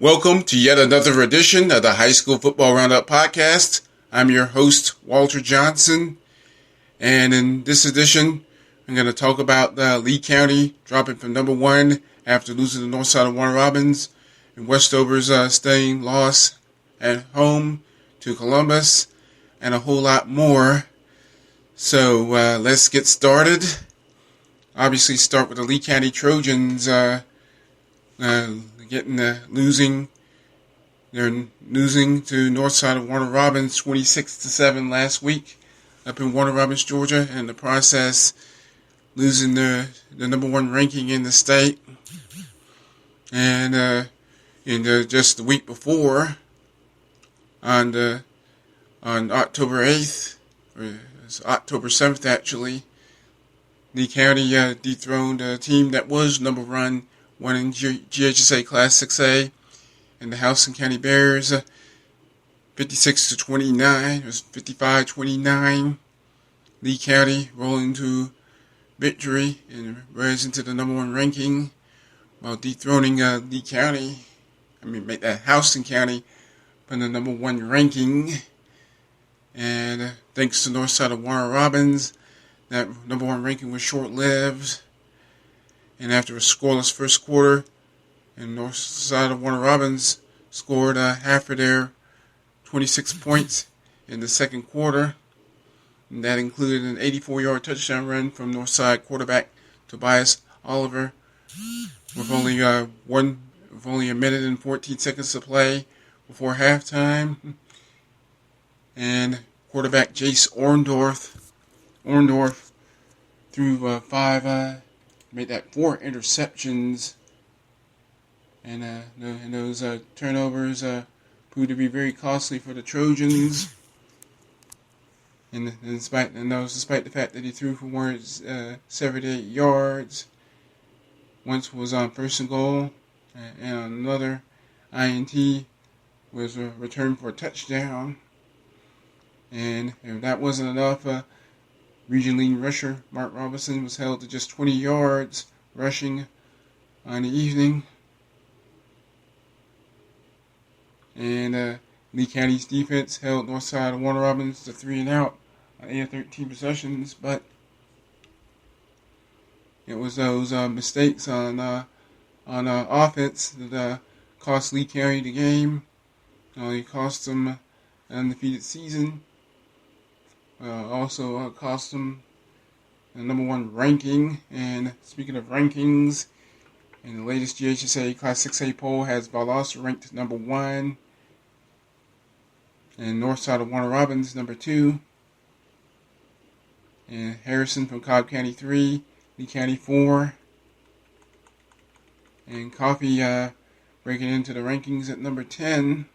Welcome to yet another edition of the High School Football Roundup podcast. I'm your host, Walter Johnson, and in this edition, I'm going to talk about Lee County dropping from number 1 after losing the north side of Warner Robins, and Westover's staying loss at home to Columbus, and a whole lot more. So let's get started. Obviously, start with the Lee County Trojans losing. They're losing to north side of Warner Robins 26-7 last week up in Warner Robins, Georgia, and in the process losing the number 1 ranking in the state. And just the week before, on October 8th, or it's October 7th actually, Lee County dethroned a team that was number 1 in GHSA Class 6A, and the Houston County Bears, 56-29. It was 55-29. Lee County rolling to victory and rising to the number 1 ranking, while dethroning Houston County from the number 1 ranking. And thanks to north side of Warner Robins, that number 1 ranking was short-lived. And after a scoreless first quarter, and north side of Warner Robins scored half of their 26 points in the second quarter. And that included an 84-yard touchdown run from north side quarterback Tobias Oliver with only a minute and 14 seconds to play before halftime. And quarterback Jace Orndorff threw 4 interceptions, and those turnovers proved to be very costly for the Trojans. And despite the fact that he threw for 78 yards, once was on first and goal, and another INT was returned for a touchdown. And if that wasn't enough, region leading rusher Mark Robinson was held to just 20 yards rushing on the evening. And Lee County's defense held north side of Warner Robins to 3 and out on 8 of 13 possessions, but it was those mistakes on offense that cost Lee County the game. It cost them an undefeated season. Also cost them the number 1 ranking. And speaking of rankings, in the latest GHSA Class 6A poll has Valdosta ranked number 1, and north side of Warner Robins number 2, and Harrison from Cobb County 3, Lee County 4, and Coffee breaking into the rankings at number 10.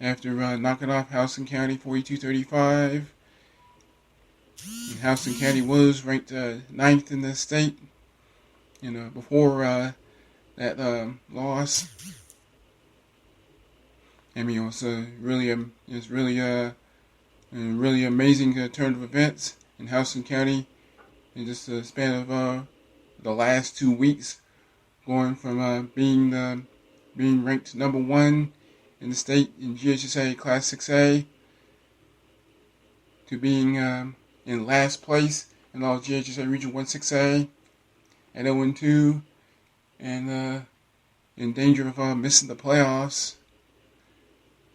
After knocking off Houston County 42-35. And Houston County was ranked 9th in the state, before that loss. I mean, it was really amazing turn of events in Houston County in just the span of the last 2 weeks, going from being ranked number 1 in the state in GHSA Class 6A to being in last place in all GHSA Region 1 6A at 0-2, and in danger of missing the playoffs.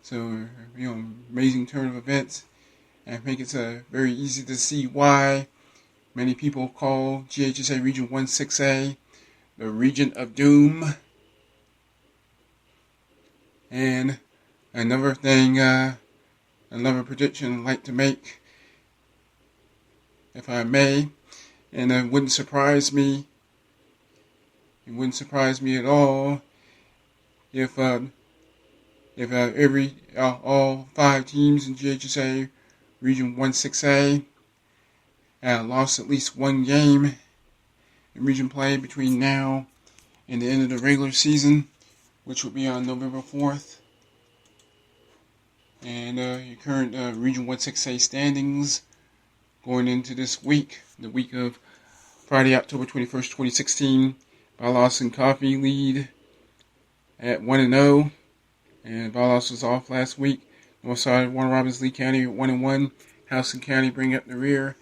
So, amazing turn of events. And I think it's very easy to see why many people call GHSA Region 1 6A the Region of Doom. And another prediction I'd like to make, if I may, and it wouldn't surprise me at all if all 5 teams in GHSA Region 1 6A lost at least 1 game in region play between now and the end of the regular season, which will be on November 4th. And your current Region 1 6A standings going into this week, the week of Friday, October 21st, 2016, Valdosta and Coffee lead at 1-0, and Valdosta was off last week. Northside, Warner Robins, Lee County 1-1. Houston County bring up the rear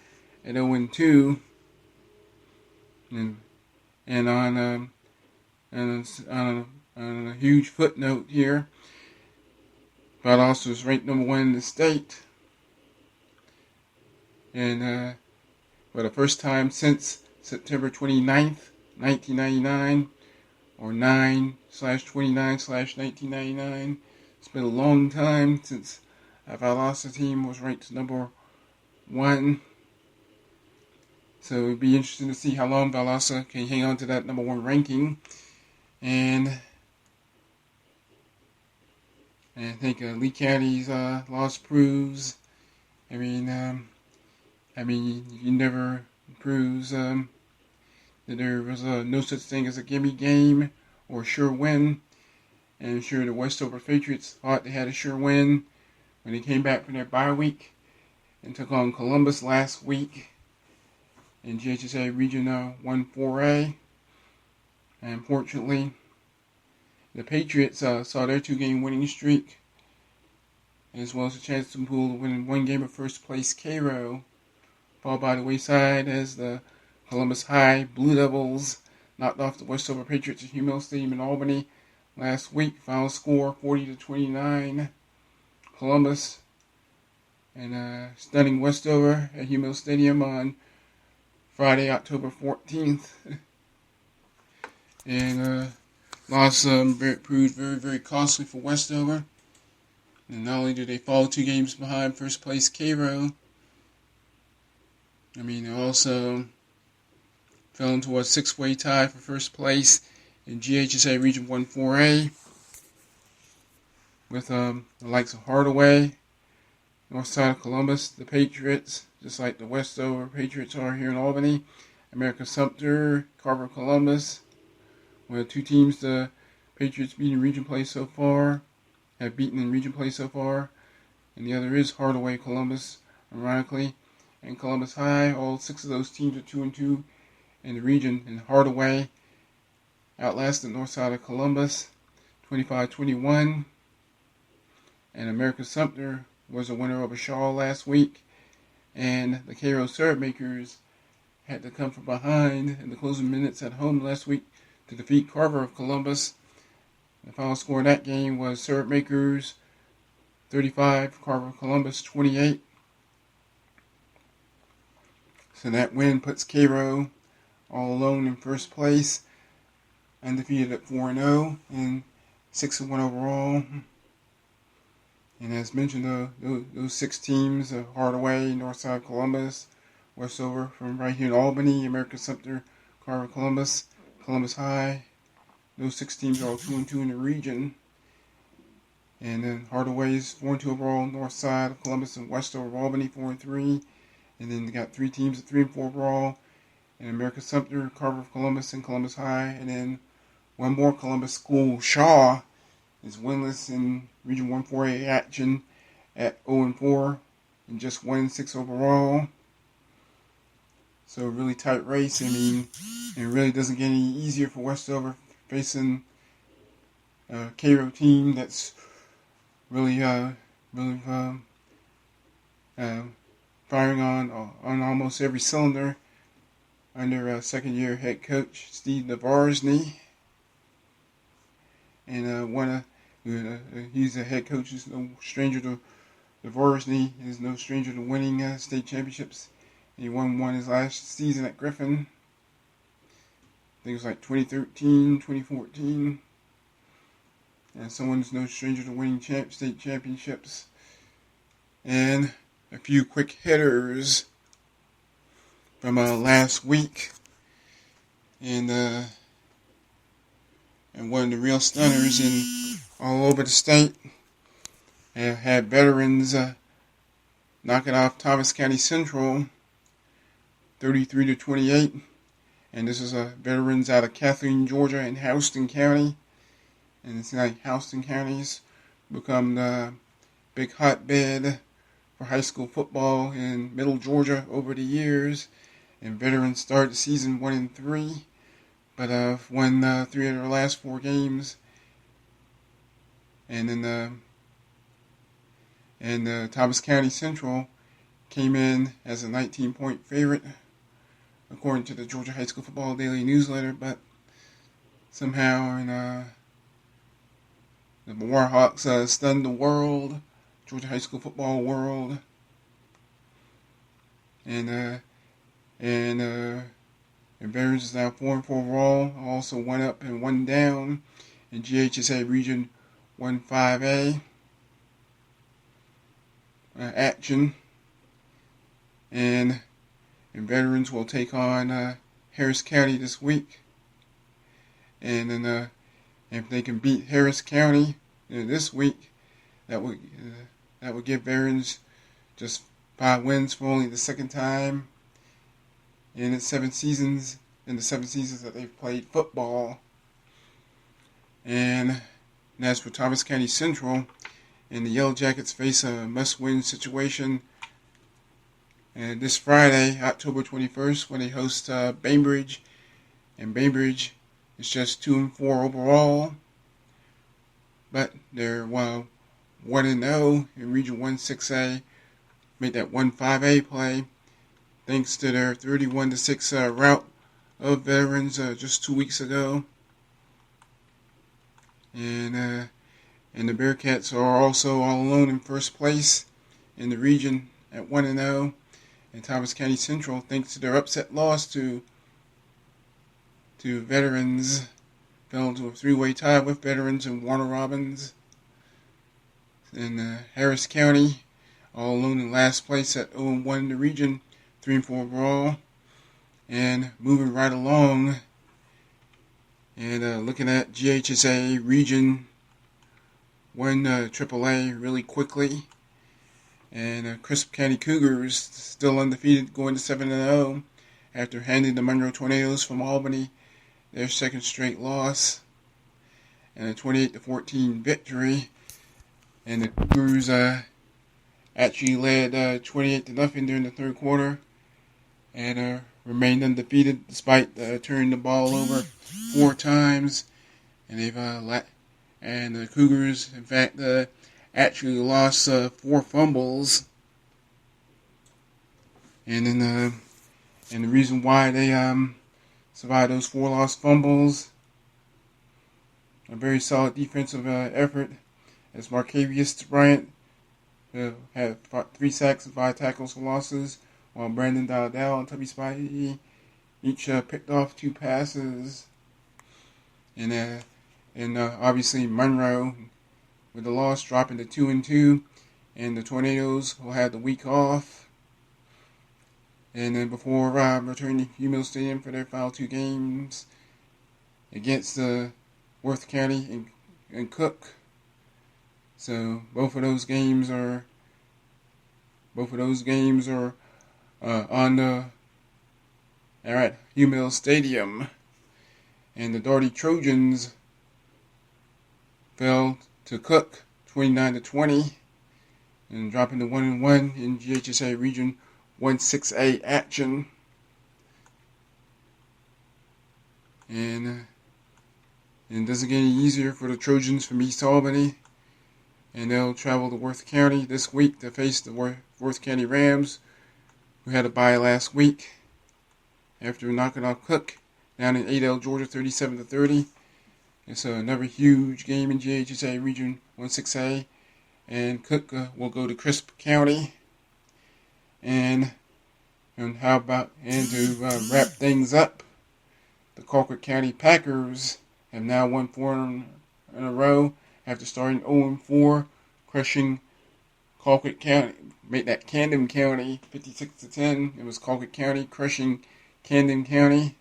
at 0-2. And on a huge footnote here, Valdosta is ranked number 1 in the state, and for the first time since September 29th, 1999, or 9/29/1999. It's been a long time since a Valdosta team was ranked number 1. So it'd be interesting to see how long Valdosta can hang on to that number 1 ranking. And I think Lee County's loss proves. You never proves that there was no such thing as a gimme game or a sure win. And I'm sure the Westover Patriots thought they had a sure win when they came back from their bye week and took on Columbus last week in GHSA Region 1-4A. And unfortunately, the Patriots saw their 2-game winning streak, as well as a chance to pull to win 1 game of first place Cairo, fall by the wayside as the Columbus High Blue Devils knocked off the Westover Patriots at Humel Stadium in Albany last week. Final score 40-29. Columbus and stunning Westover at Humel Stadium on Friday, October 14th. And loss proved very, very costly for Westover. And not only did they fall 2 games behind first place Cairo, they also fell into a 6-way tie for first place in GHSA Region 1-4A with the likes of Hardaway, north side of Columbus, the Patriots, just like the Westover Patriots are here in Albany, America Sumter, Carver Columbus. One of the 2 teams the Patriots beat in region play so far, have beaten in region play so far, and the other is Hardaway Columbus, ironically, and Columbus High. All 6 of those teams are 2-2 in the region, and Hardaway outlasted the north side of Columbus 25-21, and America Sumter was a winner over Shaw last week, and the Cairo Syrup Makers had to come from behind in the closing minutes at home last week to defeat Carver of Columbus. The final score in that game was Syrup Makers 35, Carver of Columbus 28. So that win puts Cairo all alone in first place, undefeated at 4-0 and 6-1 overall. And as mentioned, those 6 teams, Hardaway, Northside Columbus, Westover from right here in Albany, America Sumter, Carver Columbus, Columbus High, those 6 teams are all 2-2 in the region. And then Hardaway's 4-2 overall, Northside of Columbus and Westover of Albany 4-3. And then they got 3 teams at 3-4 overall, and America Sumter, Carver of Columbus, and Columbus High. And then one more Columbus school, Shaw, is winless in Region 1-4A action at 0-4 and just 1-6 overall. So a really tight race. It really doesn't get any easier for Westover facing a Cairo team that's really firing on almost every cylinder under second-year head coach Steve Navarsny. And he's a head coach who's no stranger to Navarsny. He's no stranger to winning state championships. He won one his last season at Griffin. I think it was like 2013, 2014. And someone who's no stranger to winning state championships. And a few quick hitters from last week. And one of the real stunners in all over the state had veterans knocking off Thomas County Central 33-28. And this is veterans out of Kathleen, Georgia, and Houston County. And it's like Houston County's become the big hotbed for high school football in Middle Georgia over the years. And veterans started the season 1-3, but won 3 of their last 4 games And then Thomas County Central came in as a 19-point favorite, according to the Georgia High School Football Daily Newsletter. But somehow, the Warhawks stunned the world, Georgia High School football world, and Veterans is now 4-4 overall. Also 1 up and 1 down in GHSA Region 1-5A action, and Veterans will take on Harris County this week, and then if they can beat Harris County this week, that would give Veterans just 5 wins for only the second time in the 7 seasons that they've played football. And as for Thomas County Central, and the Yellow Jackets face a must-win situation and this Friday, October 21st, when they host Bainbridge, and Bainbridge is just 2-4 overall, but they're 1-0 in Region 1-6A. Made that 1-5A play thanks to their 31-6 rout of Veterans just 2 weeks ago. And the Bearcats are also all alone in first place in the region at 1-0. And Thomas County Central, thanks to their upset loss to Veterans, fell into a 3-way tie with Veterans and Warner Robins. And Harris County, all alone in last place at 0-1 in the region, 3-4 overall. And moving right along, and looking at GHSA Region 1 AAA really quickly. And Crisp County Cougars still undefeated, going to 7-0 after handing the Monroe Tornadoes from Albany their second straight loss, and a 28-14 victory. And the Cougars actually led 28-0 during the third quarter, and remained undefeated despite turning the ball over 4 times. And and the Cougars, in fact, actually lost 4 fumbles, and then and the reason why they survived those 4 lost fumbles, a very solid defensive effort, as Marcavius Bryant had 3 sacks and 5 tackles for losses, while Brandon Dowdell and Tubby Spivey each picked off 2 passes, and obviously Monroe, with the loss, dropping to 2-2, and the Tornadoes will have the week off. And then before returning to Hugh Stadium for their final 2 games against Worth County and Cook. So both of those games are on the Hugh Mills Stadium, and the Daugherty Trojans fell to Cook 29-20, and dropping to 1-1 in GHSA Region 1-6A action. And it doesn't get any easier for the Trojans from East Albany, and they'll travel to Worth County this week to face the Worth County Rams, who had a bye last week after knocking off Cook down in Adel, Georgia, 37-30. And so another huge game in GHSA Region 1-6A, and Cook will go to Crisp County. And to wrap things up, the Colquitt County Packers have now won 4 in a row after starting 0-4, crushing Colquitt County, made that Camden County 56-10. It was Colquitt County crushing Camden County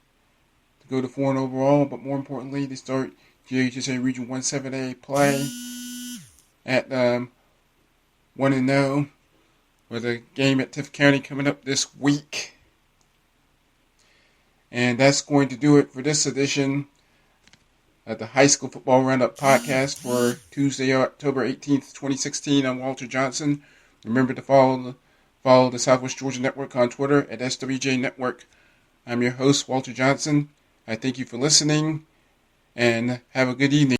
to go to 4 overall, but more importantly, they start GHSA Region 1-7A play at 1-0, with a game at Tift County coming up this week. And that's going to do it for this edition of the High School Football Roundup podcast for Tuesday, October 18th, 2016. I'm Walter Johnson. Remember to follow the Southwest Georgia Network on Twitter at SWJ Network. I'm your host, Walter Johnson. I thank you for listening, and have a good evening.